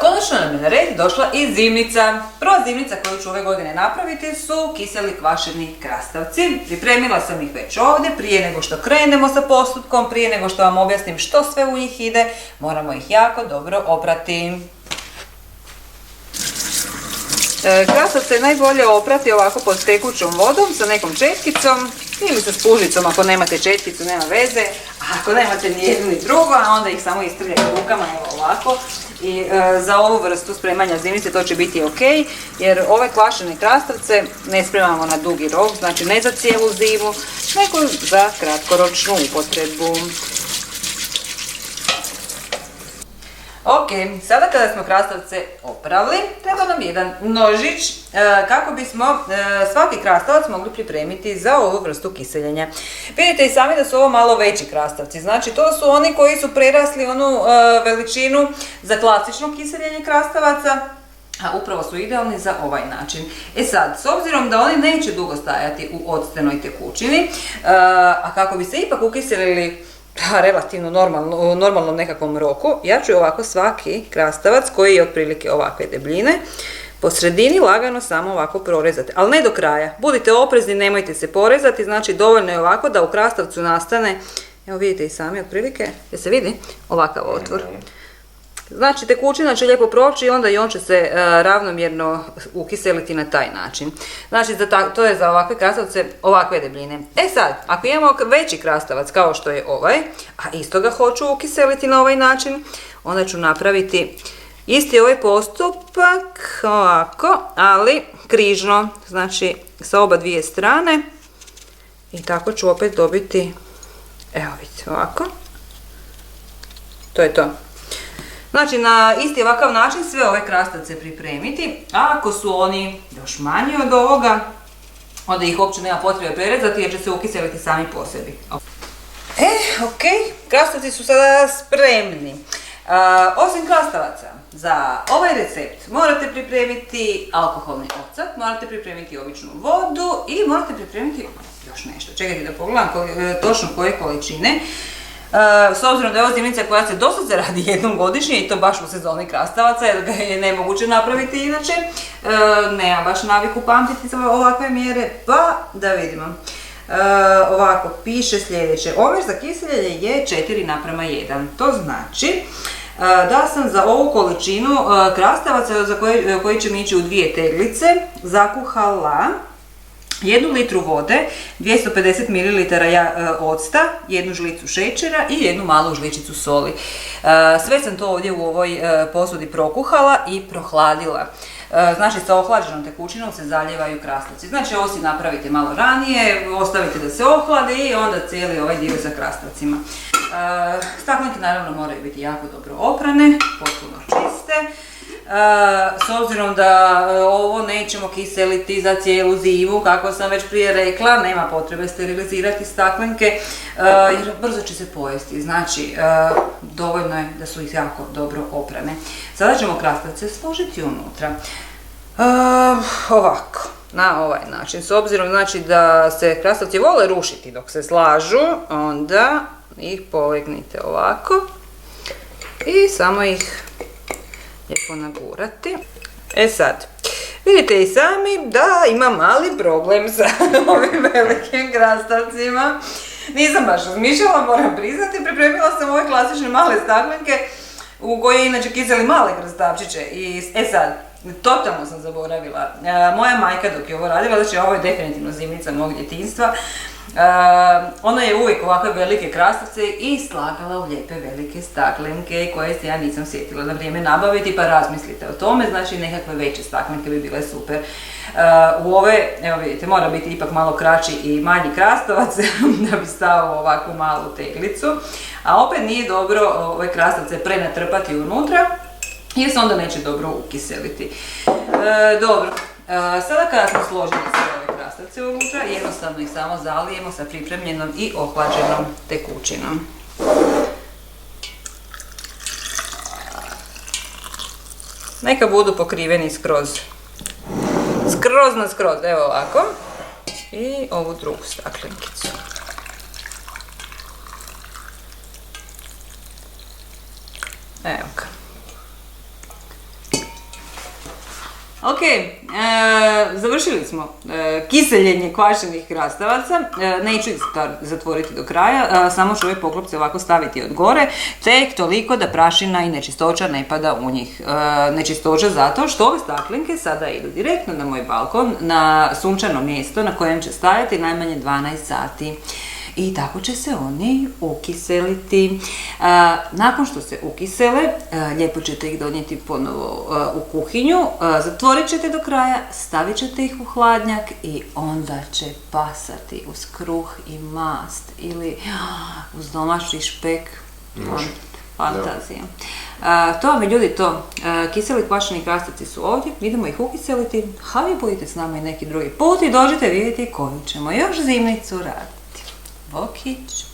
Konačno nam je na red došla i zimnica. Prva zimnica koju ću ove godine napraviti su kiseli kvašeni krastavci. Pripremila sam ih već ovdje, prije nego što krenemo sa postupkom, prije nego što vam objasnim što sve u njih ide, moramo ih jako dobro oprati. Krastavce je najbolje oprati ovako pod tekućom vodom sa nekom četkicom ili sa spužicom ako nemate četkicu, nema veze. A ako nemate ni jedno ni drugo, onda ih samo istrljajte rukama, evo ovako. I za ovu vrstu spremanja zimnice to će biti ok, jer ove kvašene krastavce ne spremamo na dugi rok, znači ne za cijelu zimu, nego za kratkoročnu upotrebu. Ok, sada kada smo krastavce oprali, treba nam jedan nožić kako bismo svaki krastavac mogli pripremiti za ovu vrstu kiseljenja. Vidite i sami da su ovo malo veći krastavci, znači to su oni koji su prerasli onu veličinu za klasično kiseljenje krastavaca, a upravo su idealni za ovaj način. E sad, s obzirom da oni neće dugo stajati u octenoj tekućini, a kako bi se ipak ukiselili relativno normalnom nekakvom roku, ja ću ovako svaki krastavac koji je otprilike ovakve debljine po sredini lagano samo ovako prorezati, ali ne do kraja. Budite oprezni, nemojte se porezati, znači dovoljno je ovako da u krastavcu nastane, evo vidite i sami otprilike, jel se vidi ovakav otvor. Znači tekućina će lijepo proći i onda i on će se ravnomjerno ukiseliti na taj način. Znači to je za ovakve krastavce ovakve debljine. E sad, ako imamo veći krastavac kao što je ovaj, a isto ga hoću ukiseliti na ovaj način, onda ću napraviti isti ovaj postupak ovako, ali križno, znači sa oba dvije strane i tako ću opet dobiti, evo vidite ovako, to je to. Znači na isti ovakav način sve ove krastavce pripremiti, a ako su oni još manji od ovoga, onda ih uopće nema potrebe prerezati jer će se ukiseliti sami po sebi. Ok, krastavci su sada spremni. Osim krastavaca, za ovaj recept morate pripremiti alkoholni ocat, morate pripremiti običnu vodu i morate pripremiti još nešto. Čekajte da pogledam točno koje količine. S obzirom da je ovo zimnica koja se doslovce radi jednom godišnje i to baš u sezoni krastavaca jer ga je nemoguće napraviti inače, nemam baš naviku pamtiti ovakve mjere, pa da vidimo. Ovako, piše sljedeće, omjer za kiseljenje je 4:1, to znači da sam za ovu količinu krastavaca za koji će mi ići u 2 teglice zakuhala 1 litru vode, 250 ml octa, 1 žlicu šećera i 1 malu žličicu soli. Sve sam to ovdje u ovoj posudi prokuhala i prohladila. Znači sa ohlađenom tekućinom se zalijevaju krastavci. Znači ovo si napravite malo ranije, ostavite da se ohladi i onda cijeli ovaj dio sa krastavcima. Staklenke naravno moraju biti jako dobro oprane, potpuno čiste. S obzirom da ovo nećemo kiseliti za cijelu zimu, kako sam već prije rekla, nema potrebe sterilizirati staklenke jer brzo će se pojesti, znači dovoljno je da su ih jako dobro oprane. Sada ćemo krastavce složiti unutra. Ovako, na ovaj način, s obzirom znači da se krastavci vole rušiti dok se slažu, onda ih polegnite ovako i samo ih lijepo nagurati. E sad, vidite i sami da imam mali problem sa ovim velikim krastavcima. Nisam baš razmišljala, moram priznati, pripremila sam ove klasične male staklenke u koje inače kiseli male krastavčiće. E sad, totalno sam zaboravila. Moja majka dok je ovo radila, znači ovo je definitivno zimnica mog djetinjstva, ona je uvijek ovakve velike krastavce i slagala u lijepe velike staklenke koje se ja nisam sjetila na vrijeme nabaviti, pa razmislite o tome, znači nekakve veće staklenke bi bile super. U ove, evo vidite, mora biti ipak malo kraći i manji krastavac da bi stao u ovakvu malu teglicu, a opet nije dobro ove krastavce prenatrpati unutra jer se onda neće dobro ukiseliti. Dobro. Sada kada smo složili sve ove krastavce unutra, jednostavno ih samo zalijemo sa pripremljenom i ohlađenom tekućinom. Neka budu pokriveni skroz na skroz, evo ovako. I ovu drugu staklenkicu. Evo ga. Ok, završili smo kiseljenje kvašenih krastavaca. Neću ih zatvoriti do kraja, samo ću ove poklopce ovako staviti od gore, tek toliko da prašina i nečistoća ne pada u njih. Nečistoća zato što ove staklenke sada idu direktno na moj balkon, na sunčano mjesto na kojem će stajati najmanje 12 sati. I tako će se oni ukiseliti. Nakon što se ukisele, lijepo ćete ih donijeti ponovo u kuhinju, zatvorit ćete do kraja, stavit ćete ih u hladnjak i onda će pasati uz kruh i mast ili uz domaći špek. Fantazija. To vam je, ljudi, to. Kiseli kvašeni krastavci su ovdje, idemo ih ukiseliti, a vi budite s nama i neki drugi put i dođite vidjeti koju ćemo još zimnicu raditi. Bokić.